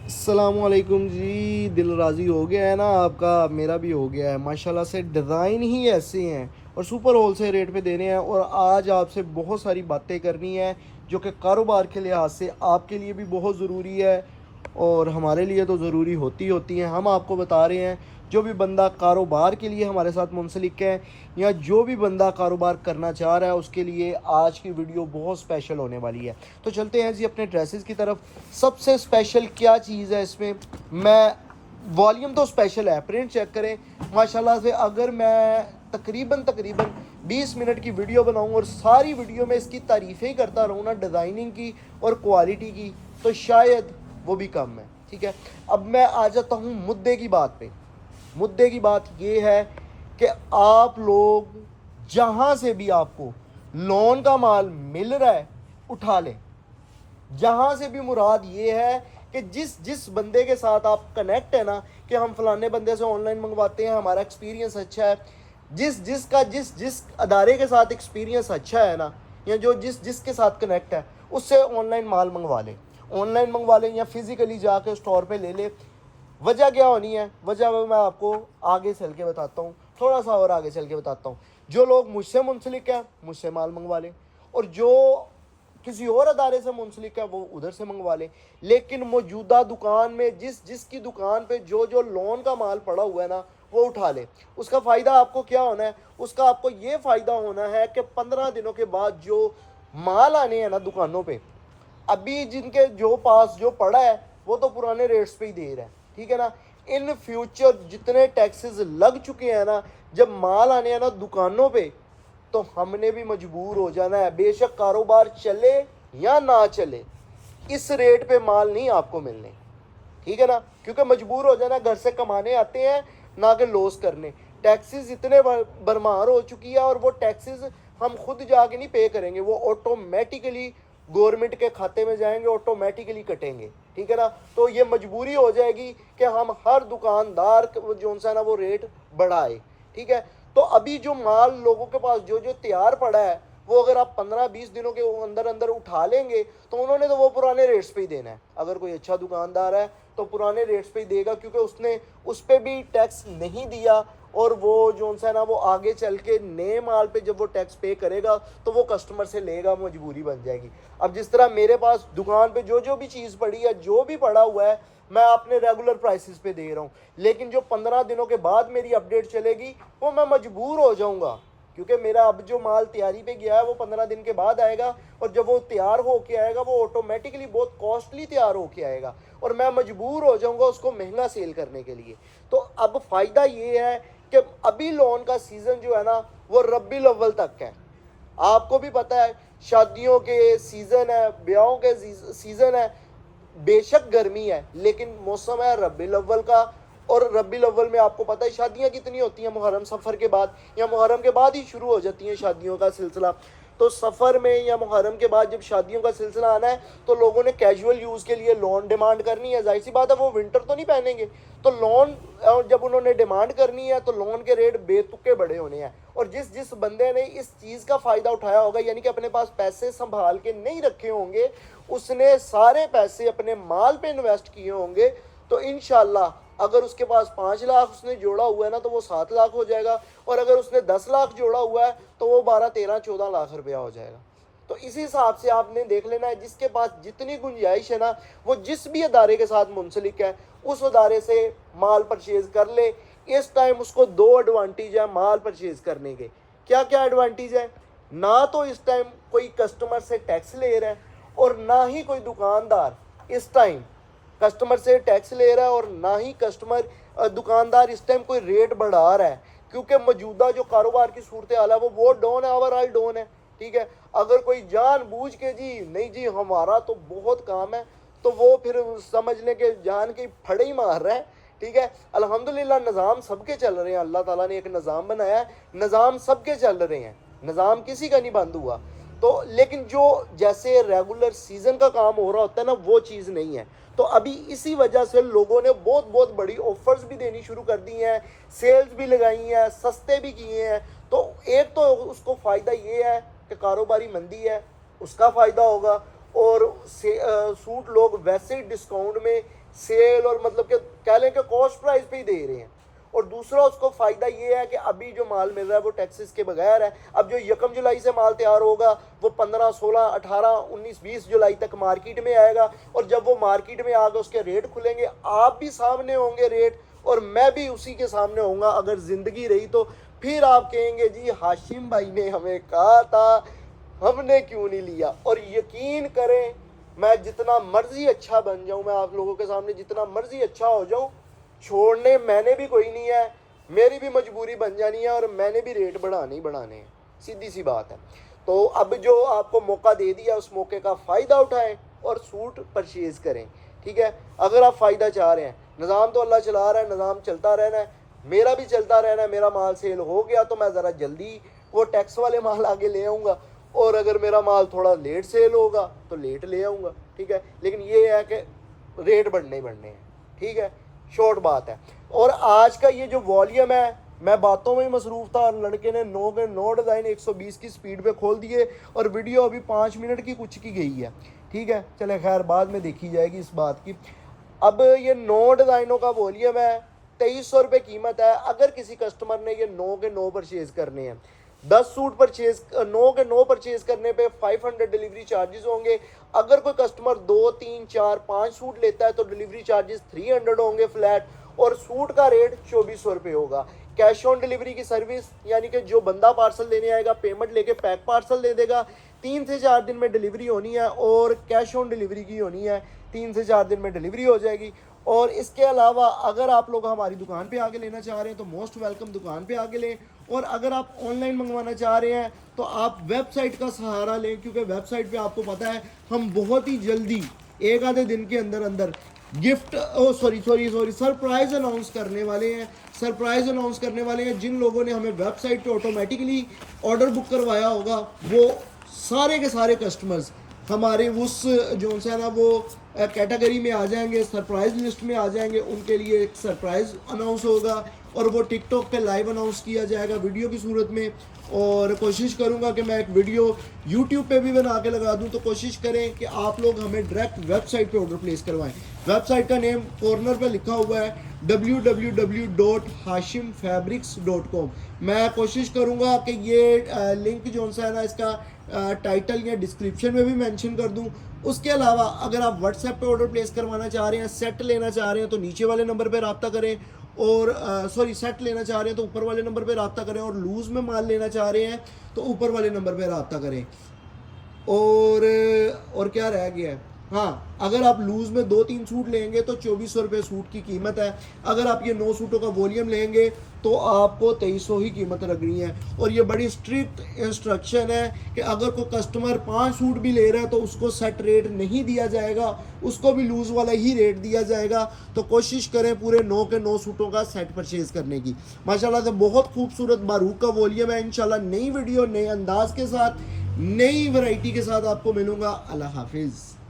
अस्सलामुअलैकुम जी। दिल राज़ी हो गया है ना आपका? मेरा भी हो गया है माशाल्लाह से। डिज़ाइन ही ऐसे हैं और सुपर होल से रेट पे दे रहे हैं। और आज आपसे बहुत सारी बातें करनी है जो कि कारोबार के लिहाज से आपके लिए भी बहुत ज़रूरी है और हमारे लिए तो ज़रूरी होती हैं। हम आपको बता रहे हैं जो भी बंदा कारोबार के लिए हमारे साथ मुंसलिक है या जो भी बंदा कारोबार करना चाह रहा है उसके लिए आज की वीडियो बहुत स्पेशल होने वाली है। तो चलते हैं जी अपने ड्रेसेस की तरफ। सबसे स्पेशल क्या चीज़ है इसमें? मैं वॉल्यूम तो स्पेशल है, प्रिंट चेक करें माशाल्लाह से। अगर मैं तकरीबन तकरीबन 20 मिनट की वीडियो बनाऊं और सारी वीडियो में इसकी तारीफ़ें ही करता रहूं ना, डिज़ाइनिंग की और क्वालिटी की, तो शायद वो भी कम है। ठीक है, अब मैं आ जाता हूँ मुद्दे की बात पे। मुद्दे की बात ये है कि आप लोग जहाँ से भी आपको लोन का माल मिल रहा है उठा लें। जहाँ से भी मुराद ये है कि जिस जिस बंदे के साथ आप कनेक्ट है ना, कि हम फलाने बंदे से ऑनलाइन मंगवाते हैं, हमारा एक्सपीरियंस अच्छा है, जिस जिस अदारे के साथ एक्सपीरियंस अच्छा है ना, या जो जिस जिसके साथ कनेक्ट है उससे ऑनलाइन माल मंगवा लें। ऑनलाइन मंगवा लें या फिज़िकली जाके स्टोर पे ले ले। वजह क्या होनी है? वजह मैं आपको आगे चल के बताता हूँ, थोड़ा सा और आगे चल के बताता हूँ। जो लोग मुझसे मुंसलिक हैं मुझसे माल मंगवा लें, और जो किसी और अदारे से मुंसलिक है वो उधर से मंगवा लें। लेकिन मौजूदा दुकान में जिस जिसकी दुकान पे जो जो लोन का माल पड़ा हुआ है ना, वो उठा ले। उसका फ़ायदा आपको क्या होना है? उसका आपको ये फ़ायदा होना है कि 15 दिनों के बाद जो माल आने हैं ना दुकानों पे, अभी जिनके जो पास जो पड़ा है वो तो पुराने रेट्स पे ही दे रहा है। ठीक है ना? इन फ्यूचर जितने टैक्सेस लग चुके हैं ना, जब माल आने हैं ना दुकानों पे, तो हमने भी मजबूर हो जाना है। बेशक कारोबार चले या ना चले, इस रेट पे माल नहीं आपको मिलने। ठीक है ना? क्योंकि मजबूर हो जाना, घर से कमाने आते हैं ना कि लॉस करने। टैक्सेस इतने भरमार हो चुकी है और वो टैक्सेस हम खुद जाके नहीं पे करेंगे, वो ऑटोमेटिकली गवर्नमेंट के खाते में जाएंगे, ऑटोमेटिकली कटेंगे। ठीक है ना? तो ये मजबूरी हो जाएगी कि हम हर दुकानदार जो सा ना वो रेट बढ़ाए। ठीक है? तो अभी जो माल लोगों के पास जो जो तैयार पड़ा है, वो अगर आप 15-20 दिनों के अंदर अंदर उठा लेंगे तो उन्होंने तो वो पुराने रेट्स पे ही देना है। अगर कोई अच्छा दुकानदार है तो पुराने रेट्स पे ही देगा, क्योंकि उसने उस पर भी टैक्स नहीं दिया। और वो जो सा ना वो आगे चल के नए माल पे जब वो टैक्स पे करेगा तो वो कस्टमर से लेगा, मजबूरी बन जाएगी। अब जिस तरह मेरे पास दुकान पे जो जो भी चीज़ पड़ी है, जो भी पड़ा हुआ है, मैं अपने रेगुलर प्राइसेस पे दे रहा हूँ। लेकिन जो 15 दिनों के बाद मेरी अपडेट चलेगी वो मैं मजबूर हो जाऊँगा, क्योंकि मेरा अब जो माल तैयारी पे गया है वो 15 दिन के बाद आएगा। और जब वो तैयार होके आएगा वो ऑटोमेटिकली बहुत कॉस्टली तैयार होके आएगा, और मैं मजबूर हो जाऊंगा उसको महंगा सेल करने के लिए। तो अब फ़ायदा ये है कि अभी लोन का सीज़न जो है ना वो रबी अव्वल तक है। आपको भी पता है शादियों के सीज़न है, ब्याहों के सीज़न है। बेशक गर्मी है लेकिन मौसम है रबीउल अव्वल का। और रबीउल अव्वल में आपको पता है शादियां कितनी होती हैं, मुहर्रम सफ़र के बाद या मुहर्रम के बाद ही शुरू हो जाती हैं शादियों का सिलसिला। तो सफ़र में या मुहर्रम के बाद जब शादियों का सिलसिला आना है तो लोगों ने कैजुअल यूज़ के लिए लोन डिमांड करनी है। जाहिर सी बात है वो विंटर तो नहीं पहनेंगे, तो लोन जब उन्होंने डिमांड करनी है तो लोन के रेट बेतुके बड़े होने हैं। और जिस जिस बंदे ने इस चीज़ का फ़ायदा उठाया होगा, यानी कि अपने पास पैसे संभाल के नहीं रखे होंगे, उसने सारे पैसे अपने माल पे इन्वेस्ट किए होंगे, तो इंशाल्लाह अगर उसके पास 5 लाख उसने जोड़ा हुआ है ना तो वो 7 लाख हो जाएगा। और अगर उसने 10 लाख जोड़ा हुआ है तो वो 12, 13, 14 लाख रुपया हो जाएगा। तो इसी हिसाब से आपने देख लेना है, जिसके पास जितनी गुंजाइश है ना वो जिस भी अदारे के साथ मुंसलिक है उस अदारे से माल परचेज कर ले। इस टाइम उसको दो एडवांटेज है माल परचेज करने के। क्या क्या एडवांटेज है? ना तो इस टाइम कोई कस्टमर से टैक्स ले रहा है, और ना ही कोई दुकानदार इस टाइम कस्टमर से टैक्स ले रहा है, और ना ही कस्टमर दुकानदार इस टाइम कोई रेट बढ़ा रहा है। क्योंकि मौजूदा जो कारोबार की सूरत हाल है वो बहुत डाउन है, ओवरऑल डाउन है। ठीक है? अगर कोई जानबूझ के जी नहीं जी हमारा तो बहुत काम है, तो वो फिर समझ लें कि जान के फड़े ही मार रहा है। ठीक है? अल्हम्दुलिल्लाह निज़ाम सबके चल रहे हैं, अल्लाह ताला ने एक निज़ाम बनाया है, निज़ाम सबके चल रहे हैं, निज़ाम किसी का नहीं बंद हुआ। तो लेकिन जो जैसे रेगुलर सीज़न का काम हो रहा होता है ना वो चीज़ नहीं है। तो अभी इसी वजह से लोगों ने बहुत बहुत बड़ी ऑफर्स भी देनी शुरू कर दी हैं, सेल्स भी लगाई हैं, सस्ते भी किए हैं। तो एक तो उसको फ़ायदा ये है कि कारोबारी मंदी है, उसका फ़ायदा होगा। और सूट लोग वैसे ही डिस्काउंट में सेल और मतलब कि कह लें कि कॉस्ट प्राइस पे ही दे रहे हैं। और दूसरा उसको फ़ायदा ये है कि अभी जो माल मिल रहा है वो टैक्सेस के बगैर है। अब जो 1 जुलाई से माल तैयार होगा वो 15, 16, 18, 19, 20 जुलाई तक मार्केट में आएगा। और जब वो मार्केट में आगे उसके रेट खुलेंगे, आप भी सामने होंगे रेट, और मैं भी उसी के सामने होऊंगा अगर ज़िंदगी रही तो। फिर आप कहेंगे जी हाशिम भाई ने हमें कहा था, हमने क्यों नहीं लिया। और यकीन करें, मैं जितना मर्जी अच्छा बन जाऊं, मैं आप लोगों के सामने जितना मर्जी अच्छा हो जाऊं, छोड़ने मैंने भी कोई नहीं है, मेरी भी मजबूरी बन जानी है और मैंने भी रेट बढ़ाने ही बढ़ाने हैं, सीधी सी बात है। तो अब जो आपको मौका दे दिया उस मौके का फ़ायदा उठाएं और सूट परचेज़ करें, ठीक है। अगर आप फ़ायदा चाह रहे हैं, निज़ाम तो अल्लाह चला रहा है, निज़ाम चलता रहना है, मेरा भी चलता रहना है। मेरा माल सेल हो गया तो मैं ज़रा जल्दी वो टैक्स वाले माल आगे ले आऊँगा, और अगर मेरा माल थोड़ा लेट सेल होगा तो लेट ले आऊँगा, ठीक है। लेकिन ये है कि रेट बढ़ने ही बढ़ने हैं, ठीक है, शॉर्ट बात है। और आज का ये जो वॉल्यूम है, मैं बातों में ही मसरूफ़ था और लड़के ने 9 के 9 डिज़ाइन 120 की स्पीड पे खोल दिए, और वीडियो अभी 5 मिनट की कुछ की गई है, ठीक है। चले खैर बाद में देखी जाएगी इस बात की। अब ये 9 डिज़ाइनों का वॉल्यूम है, 2300 रुपये कीमत है। अगर किसी कस्टमर ने ये 9 के 9 परचेज़ करने हैं, 10 सूट परचेज 9 के 9 परचेज करने पे 500 डिलीवरी चार्जेस होंगे। अगर कोई कस्टमर 2, 3, 4, 5 सूट लेता है तो डिलीवरी चार्जेस 300 होंगे फ्लैट, और सूट का रेट 2400 रुपये होगा। कैश ऑन डिलीवरी की सर्विस, यानी कि जो बंदा पार्सल लेने आएगा पेमेंट लेके पैक पार्सल दे देगा, 3 से 4 दिन में डिलीवरी होनी है, और कैश ऑन डिलीवरी की होनी है, 3 से 4 दिन में डिलीवरी हो जाएगी। और इसके अलावा अगर आप लोग हमारी दुकान पे आके लेना चाह रहे हैं तो मोस्ट वेलकम, दुकान पे आके लें। और अगर आप ऑनलाइन मंगवाना चाह रहे हैं तो आप वेबसाइट का सहारा लें, क्योंकि वेबसाइट पे आपको पता है हम बहुत ही जल्दी एक आधे दिन के अंदर अंदर गिफ्ट सरप्राइज अनाउंस करने वाले हैं। सरप्राइज अनाउंस करने वाले हैं। जिन लोगों ने हमें वेबसाइट पे ऑटोमेटिकली ऑर्डर बुक करवाया होगा वो सारे के सारे कस्टमर्स हमारे उस जो है ना वो कैटेगरी में आ जाएंगे, सरप्राइज लिस्ट में आ जाएंगे। उनके लिए एक सरप्राइज अनाउंस होगा और वो टिकटॉक पे लाइव अनाउंस किया जाएगा वीडियो की सूरत में। और कोशिश करूंगा कि मैं एक वीडियो यूट्यूब पे भी बना के लगा दूं। तो कोशिश करें कि आप लोग हमें डायरेक्ट वेबसाइट पे ऑर्डर प्लेस करवाएं। वेबसाइट का नेम कॉर्नर पे लिखा हुआ है www.hashimfabrics.com। मैं कोशिश करूंगा कि ये लिंक जो है ना इसका टाइटल या डिस्क्रिप्शन में भी मेंशन कर दूं। उसके अलावा अगर आप व्हाट्सएप पे ऑर्डर प्लेस करवाना चाह रहे हैं, सेट लेना चाह रहे हैं तो नीचे वाले नंबर पे रब्ता करें, और सेट लेना चाह रहे हैं तो ऊपर वाले नंबर पे रब्ता करें, और लूज़ में माल लेना चाह रहे हैं तो ऊपर वाले नंबर पे रब्ता करें। और क्या रह गया है, हाँ, अगर आप लूज़ में 2-3 सूट लेंगे तो 2400 रुपये सूट की कीमत है। अगर आप ये 9 सूटों का वॉल्यूम लेंगे तो आपको 2300 ही कीमत लगनी है। और ये बड़ी स्ट्रिक्ट इंस्ट्रक्शन है कि अगर कोई कस्टमर 5 सूट भी ले रहा है तो उसको सेट रेट नहीं दिया जाएगा, उसको भी लूज़ वाला ही रेट दिया जाएगा। तो कोशिश करें पूरे 9 के 9 सूटों का सेट परचेज़ करने की। माशाल्लाह से बहुत खूबसूरत बारूक का वॉल्यूम है। इंशाल्लाह नई वीडियो नए अंदाज के साथ, नई वैरायटी के साथ आपको मिलूंगा। अल्लाह हाफिज़।